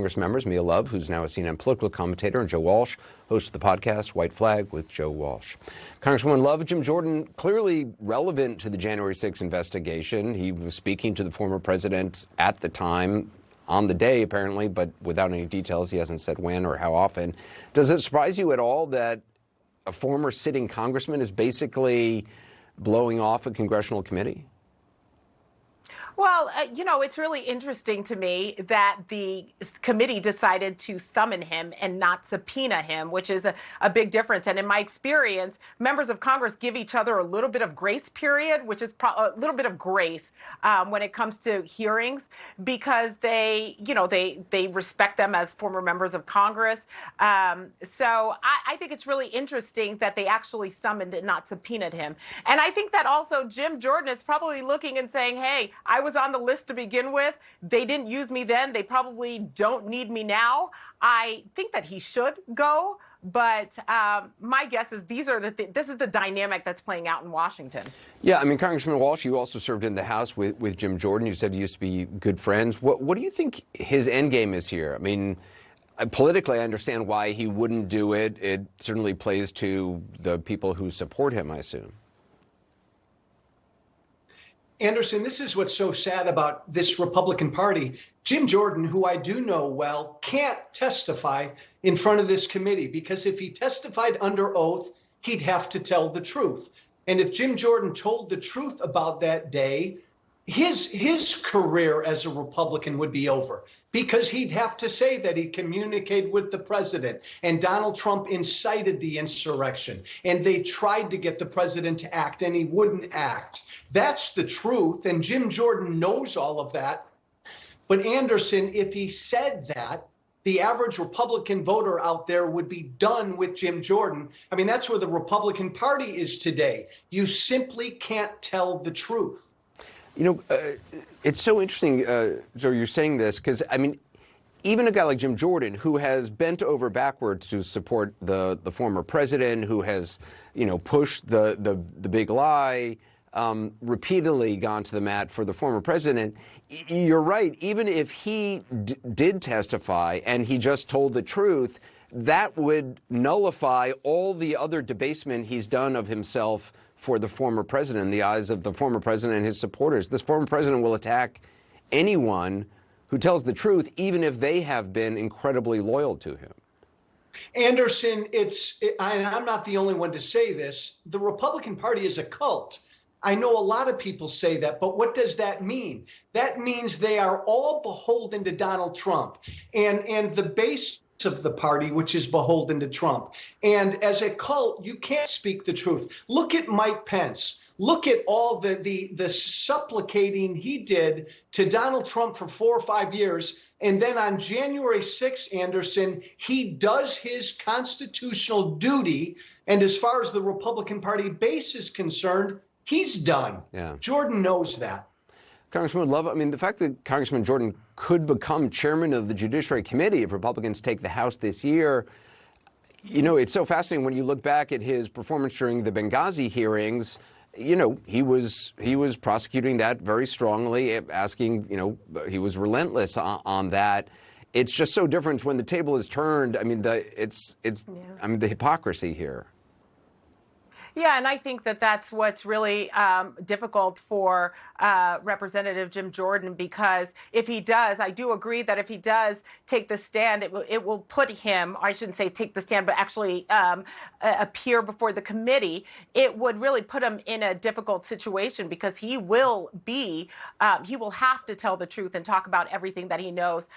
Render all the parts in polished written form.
Congress members, Mia Love, who's now a CNN political commentator, and Joe Walsh, host of the podcast White Flag with Joe Walsh. Congresswoman Love, Jim Jordan, clearly relevant to the January 6th investigation. He was speaking to the former president at the time, on the day apparently, but without any details. He hasn't said when or how often. Does it surprise you at all that a former sitting congressman is basically blowing off a congressional committee? Well, it's really interesting to me that the committee decided to summon him and not subpoena him, which is a big difference. And in my experience, members of Congress give each other a little bit of grace period, which is a little bit of grace when it comes to hearings, because they respect them as former members of Congress. So I think it's really interesting that they actually summoned and not subpoenaed him. And I think that also Jim Jordan is probably looking and saying, hey, I was on the list to begin with. They didn't use me then. They probably don't need me now. I think that he should go. But my guess is this is the dynamic that's playing out in Washington. Yeah, I mean, Congressman Walsh, you also served in the House with Jim Jordan. You said you used to be good friends. What do you think his end game is here? I mean, politically, I understand why he wouldn't do it. It certainly plays to the people who support him, I assume. Anderson, this is what's so sad about this Republican Party. Jim Jordan, who I do know well, can't testify in front of this committee because if he testified under oath, he'd have to tell the truth. And if Jim Jordan told the truth about that day, his career as a Republican would be over because he'd have to say that he communicated with the president and Donald Trump incited the insurrection and they tried to get the president to act and he wouldn't act. That's the truth. And Jim Jordan knows all of that. But Anderson, if he said that, the average Republican voter out there would be done with Jim Jordan. I mean, that's where the Republican Party is today. You simply can't tell the truth. You know, it's so interesting, Joe, you're saying this, because, I mean, even a guy like Jim Jordan, who has bent over backwards to support the former president, who has, pushed the big lie, repeatedly gone to the mat for the former president, you're right. Even if he did testify and he just told the truth, that would nullify all the other debasement he's done of himself for the former president in the eyes of the former president and his supporters. This former president will attack anyone who tells the truth, even if they have been incredibly loyal to him. Anderson, I'm not the only one to say this. The Republican Party is a cult. I know a lot of people say that, but what does that mean? That means they are all beholden to Donald Trump and the base of the party, which is beholden to Trump. And as a cult, you can't speak the truth. Look at Mike Pence. Look at all the supplicating he did to Donald Trump for 4 or 5 years. And then on January 6th, Anderson, he does his constitutional duty. And as far as the Republican Party base is concerned, he's done. Yeah. Jordan knows that. Congressman Love, I mean, the fact that Congressman Jordan could become chairman of the Judiciary Committee if Republicans take the House this year, it's so fascinating when you look back at his performance during the Benghazi hearings. He was prosecuting that very strongly, asking, he was relentless on that. It's just so different when the table is turned. I mean, the hypocrisy here. Yeah, and I think that that's what's really difficult for Representative Jim Jordan, because if he does, I do agree that if he does take the stand, it will put him, I shouldn't say take the stand, but actually appear before the committee. It would really put him in a difficult situation because he will have to tell the truth and talk about everything that he knows,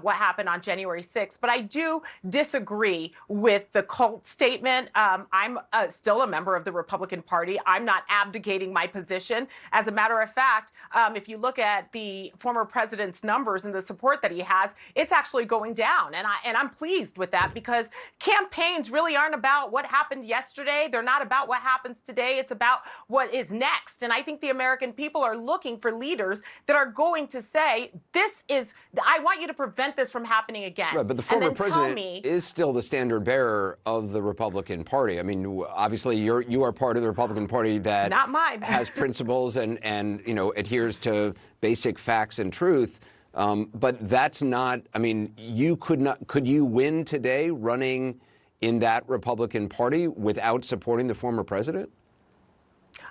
what happened on January 6th. But I do disagree with the cult statement. I'm still a member of the Republican Party. I'm not abdicating my position. As a matter of fact, if you look at the former president's numbers and the support that he has, it's actually going down. And I'm pleased with that, because campaigns really aren't about what happened yesterday. They're not about what happens today. It's about what is next. And I think the American people are looking for leaders that are going to say, I want you to prevent this from happening again. Right, but the former president is still the standard bearer of the Republican Party. I mean, obviously, you are part of the Republican Party that not mine. has principles and adheres to basic facts and truth. But that's not, I mean, could you win today running in that Republican Party without supporting the former president?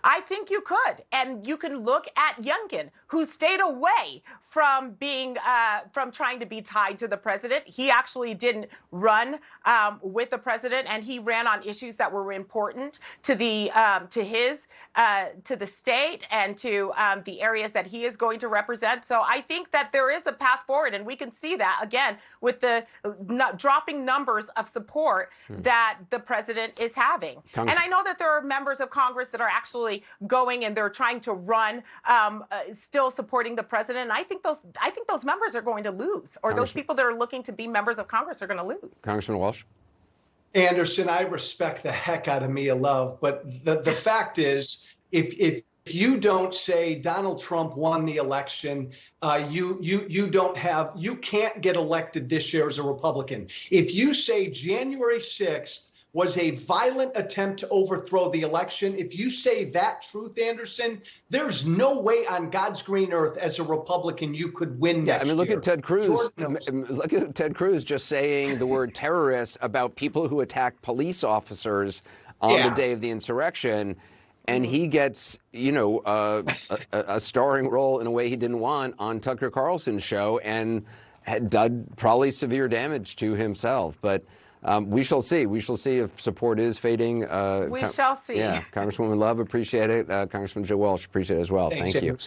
I think you could. And you can look at Youngkin, who stayed away from being from trying to be tied to the president. He actually didn't run with the president, and he ran on issues that were important to the to the state and to the areas that he is going to represent. So I think that there is a path forward, and we can see that again with the dropping numbers of support that the president is having. And I know that there are members of Congress that are actually going and they're trying to run, still supporting the president. And I think those members are going to lose, or those people that are looking to be members of Congress are going to lose. Congressman Walsh. Anderson, I respect the heck out of Mia Love, but the fact is, if you don't say Donald Trump won the election, you can't get elected this year as a Republican. If you say January 6th was a violent attempt to overthrow the election, if you say that truth, Anderson, there's no way on God's green earth as a Republican you could win next year. Look at Ted Cruz. Look at Ted Cruz just saying the word terrorist about people who attacked police officers on the day of the insurrection. And he gets, a starring role in a way he didn't want on Tucker Carlson's show and had done probably severe damage to himself. But we shall see. We shall see if support is fading. We shall see. Yeah, Congresswoman Love, appreciate it. Congressman Joe Walsh, appreciate it as well. Thanks, Thank you.